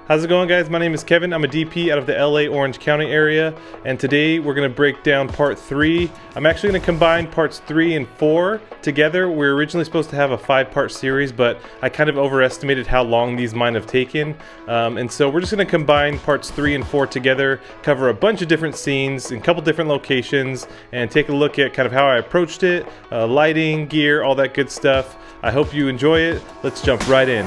How's it going, guys? My name is Kevin. I'm a DP out of the LA Orange County area, and today we're going to break down part 3. I'm actually going to combine parts 3 and 4 together. We were originally supposed to have a 5-part series, but I kind of overestimated how long these might have taken. And so we're just going to combine parts 3 and 4 together, cover a bunch of different scenes in a couple different locations, and take a look at kind of how I approached it, lighting, gear, all that good stuff. I hope you enjoy it. Let's jump right in.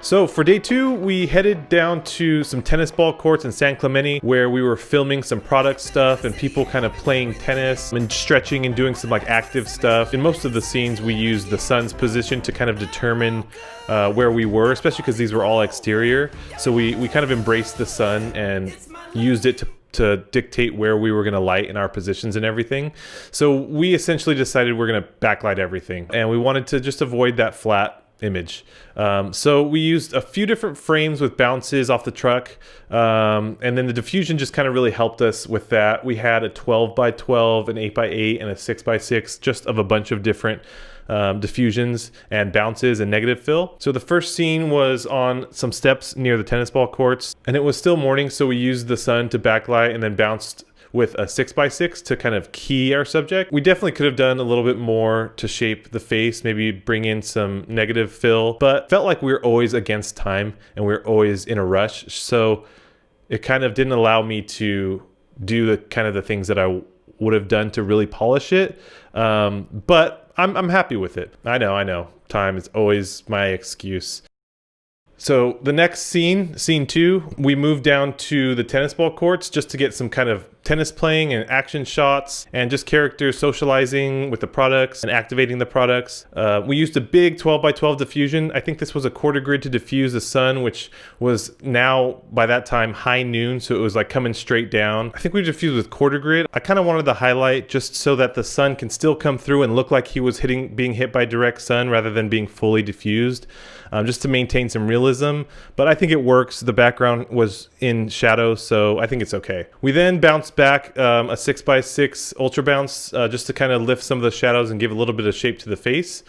So for day 2, we headed down to some tennis ball courts in San Clemente where we were filming some product stuff and people kind of playing tennis and stretching and doing some like active stuff. In most of the scenes, we used the sun's position to kind of determine where we were, especially because these were all exterior. So we kind of embraced the sun and used it to dictate where we were going to light in our positions and everything. So we essentially decided we're going to backlight everything, and we wanted to just avoid that flat image. So we used a few different frames with bounces off the truck, and then the diffusion just kind of really helped us with that. We had a 12x12, an 8x8, and a 6x6, just of a bunch of different diffusions and bounces and negative fill. So the first scene was on some steps near the tennis ball courts, and it was still morning, so we used the sun to backlight and then bounced with a 6x6 to kind of key our subject. We definitely could have done a little bit more to shape the face, maybe bring in some negative fill, but felt like we were always against time and we were always in a rush. So it kind of didn't allow me to do the kind of the things that I would have done to really polish it. But I'm happy with it. I know. Time is always my excuse. So the next scene 2, we moved down to the tennis ball courts just to get some kind of tennis playing and action shots and just characters socializing with the products and activating the products. We used a big 12x12 diffusion. I think this was a quarter grid to diffuse the sun, which was now by that time high noon, so it was like coming straight down. I think we diffused with quarter grid. I kind of wanted the highlight just so that the sun can still come through and look like he was being hit by direct sun rather than being fully diffused, just to maintain some realism. But I think it works. The background was in shadow, so I think it's okay. We then bounced back a 6x6 ultra bounce just to kind of lift some of the shadows and give a little bit of shape to the face.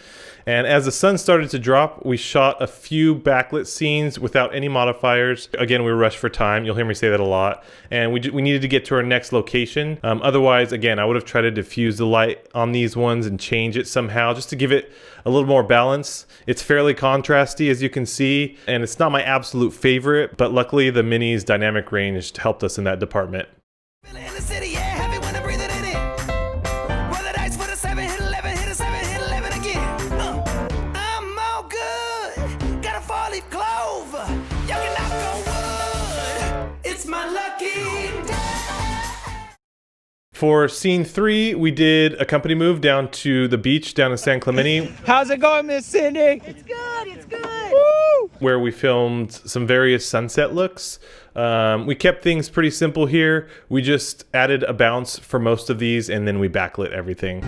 And as the sun started to drop, we shot a few backlit scenes without any modifiers. Again, we were rushed for time. You'll hear me say that a lot. And we needed to get to our next location. Otherwise, again, I would have tried to diffuse the light on these ones and change it somehow just to give it a little more balance. It's fairly contrasty, as you can see, and it's not my absolute favorite, but luckily the Mini's dynamic range helped us in that department. For scene 3, we did a company move down to the beach down in San Clemente. How's it going, Miss Cindy? It's good. Woo! Where we filmed some various sunset looks. We kept things pretty simple here. We just added a bounce for most of these, and then we backlit everything.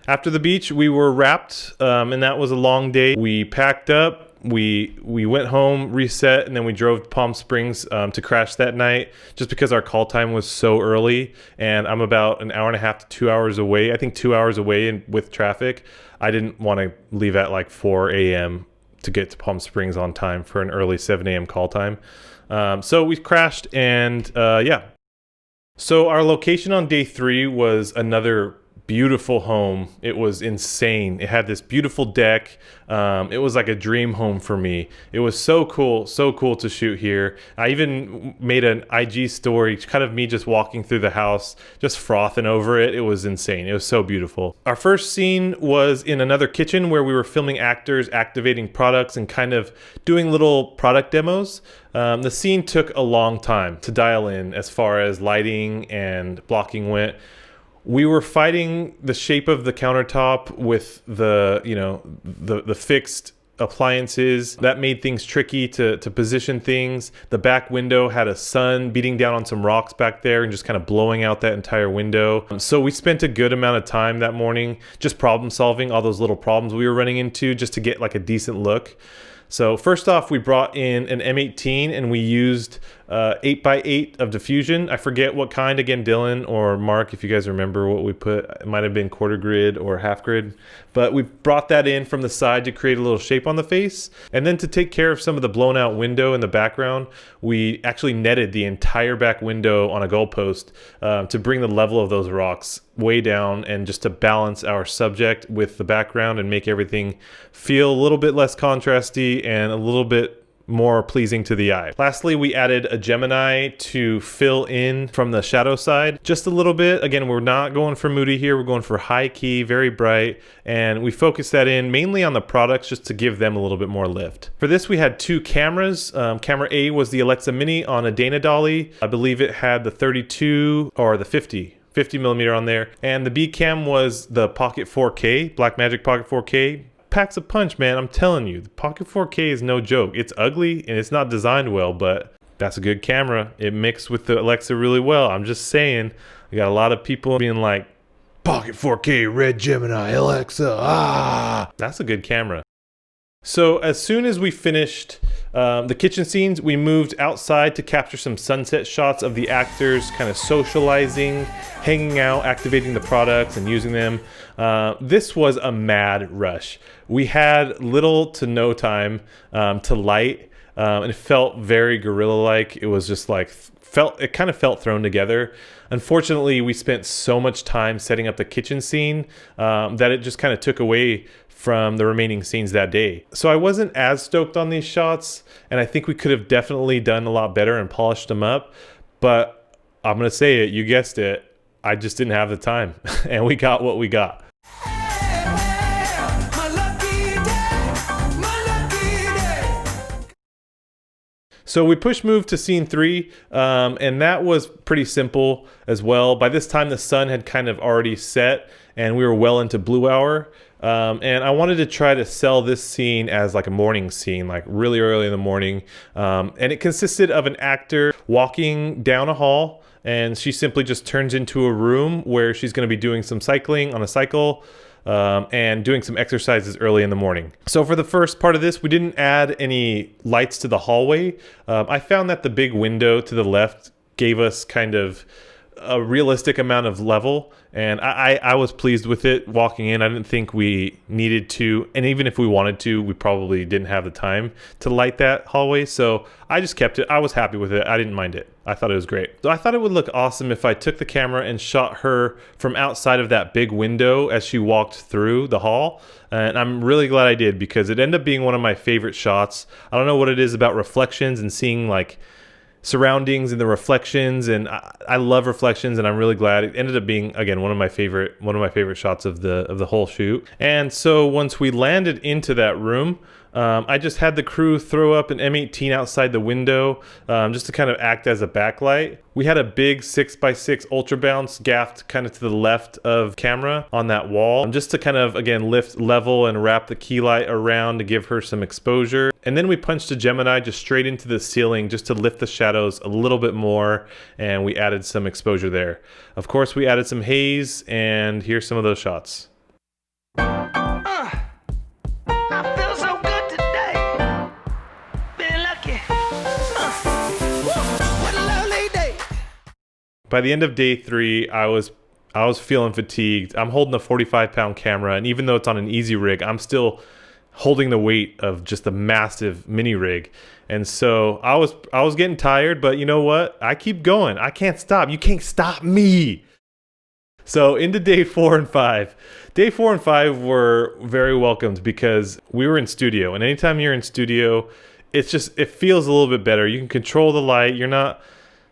After the beach, we were wrapped, and that was a long day. We packed up. We went home, reset, and then we drove to Palm Springs to crash that night just because our call time was so early, and I'm about an hour and a half to 2 hours away. I think 2 hours away with traffic. I didn't want to leave at like 4 a.m. to get to Palm Springs on time for an early 7 a.m. call time. So we crashed, and yeah. So our location on day 3 was another beautiful home. It was insane. It had this beautiful deck. It was like a dream home for me. It was so cool to shoot here. I even made an IG story, kind of me just walking through the house, just frothing over it. It was insane. It was so beautiful. Our first scene was in another kitchen where we were filming actors activating products and kind of doing little product demos. The scene took a long time to dial in as far as lighting and blocking went. We were fighting the shape of the countertop with the fixed appliances. That made things tricky to position things. The back window had a sun beating down on some rocks back there and just kind of blowing out that entire window. So we spent a good amount of time that morning just problem solving all those little problems we were running into just to get like a decent look. So first off, we brought in an M18 and we used 8x8 of diffusion. I forget what kind, again, Dylan or Mark, if you guys remember what we put. It might have been quarter grid or half grid, but we brought that in from the side to create a little shape on the face. And then to take care of some of the blown out window in the background, we actually netted the entire back window on a goalpost to bring the level of those rocks way down and just to balance our subject with the background and make everything feel a little bit less contrasty and a little bit more pleasing to the eye. Lastly, we added a Gemini to fill in from the shadow side just a little bit. Again, we're not going for moody here. We're going for high key, very bright, and we focused that in mainly on the products just to give them a little bit more lift. For this, we had two cameras. Camera A was the Alexa Mini on a Dana dolly. I believe it had the 32 or the 50 millimeter on there. And the B cam was the Pocket 4K, Blackmagic Pocket 4K. Packs a punch, man. I'm telling you, the Pocket 4K is no joke. It's ugly and it's not designed well, but that's a good camera. It mixed with the Alexa really well. I'm just saying, I got a lot of people being like, Pocket 4K, Red Gemini, Alexa, that's a good camera. So as soon as we finished the kitchen scenes, we moved outside to capture some sunset shots of the actors kind of socializing, hanging out, activating the products and using them. This was a mad rush. We had little to no time to light, and it felt very guerrilla-like. It was just like, it kind of felt thrown together. Unfortunately, we spent so much time setting up the kitchen scene that it just kind of took away from the remaining scenes that day. So I wasn't as stoked on these shots, and I think we could have definitely done a lot better and polished them up, but I'm gonna say it, you guessed it, I just didn't have the time, and we got what we got. So we push move to scene 3, and that was pretty simple as well. By this time, the sun had kind of already set, and we were well into blue hour. And I wanted to try to sell this scene as like a morning scene, like really early in the morning. And it consisted of an actor walking down a hall, and she simply just turns into a room where she's going to be doing some cycling on a cycle. And doing some exercises early in the morning. So for the first part of this, we didn't add any lights to the hallway. I found that the big window to the left gave us kind of a realistic amount of level, and I was pleased with it walking in. I didn't think we needed to, and even if we wanted to, we probably didn't have the time to light that hallway, so I just kept it. I was happy with it. I didn't mind it. I thought it was great. So I thought it would look awesome if I took the camera and shot her from outside of that big window as she walked through the hall, and I'm really glad I did because it ended up being one of my favorite shots. I don't know what it is about reflections and seeing like surroundings and the reflections, and I love reflections, and I'm really glad it ended up being, again, one of my favorite shots of the whole shoot. And so once we landed into that room, I just had the crew throw up an M18 outside the window just to kind of act as a backlight. We had a big 6x6 ultra bounce gaffed kind of to the left of camera on that wall, just to kind of, again, lift level and wrap the key light around to give her some exposure. And then we punched a Gemini just straight into the ceiling just to lift the shadows a little bit more, and we added some exposure there. Of course, we added some haze, and here's some of those shots. By the end of day 3, I was feeling fatigued. I'm holding a 45-pound camera, and even though it's on an easy rig, I'm still holding the weight of just a massive mini rig. And so I was getting tired, but you know what? I keep going. I can't stop. You can't stop me. So into day 4 and 5. Day 4 and 5 were very welcomed because we were in studio, and anytime you're in studio, it feels a little bit better. You can control the light. You're not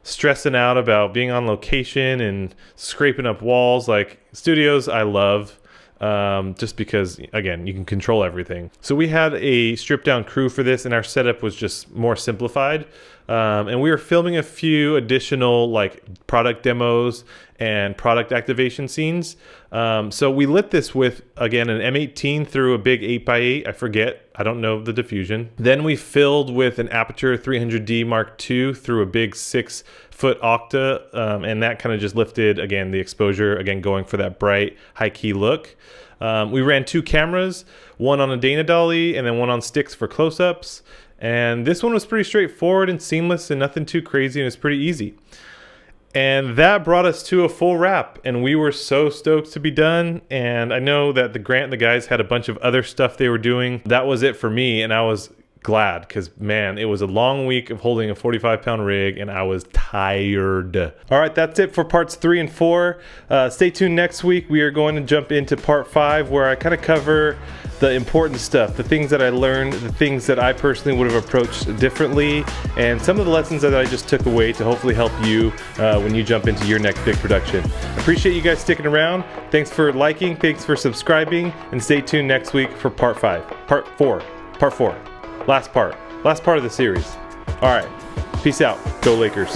stressing out about being on location and scraping up walls. Like, studios I love just because, again, you can control everything. So we had a stripped down crew for this, and our setup was just more simplified, and we were filming a few additional like product demos and product activation scenes. So we lit this with, again, an M18 through a big 8x8. I don't know the diffusion. Then we filled with an Aperture 300D Mark II through a big 6 foot octa, and that kind of just lifted, again, the exposure, again, going for that bright, high-key look. We ran 2 cameras, one on a Dana dolly and then one on sticks for close-ups. And this one was pretty straightforward and seamless and nothing too crazy, and it's pretty easy. And that brought us to a full wrap, and we were so stoked to be done. And I know that Grant and the guys had a bunch of other stuff they were doing. That was it for me, and I was glad, because man, it was a long week of holding a 45-pound rig and I was tired. All right, that's it for parts 3 and 4. Stay tuned next week. We are going to jump into part 5, where I kind of cover the important stuff, the things that I learned, the things that I personally would have approached differently, and some of the lessons that I just took away to hopefully help you when you jump into your next big production. Appreciate you guys sticking around. Thanks for liking, thanks for subscribing, and stay tuned next week for part 4. Last part of the series. All right, peace out. Go Lakers.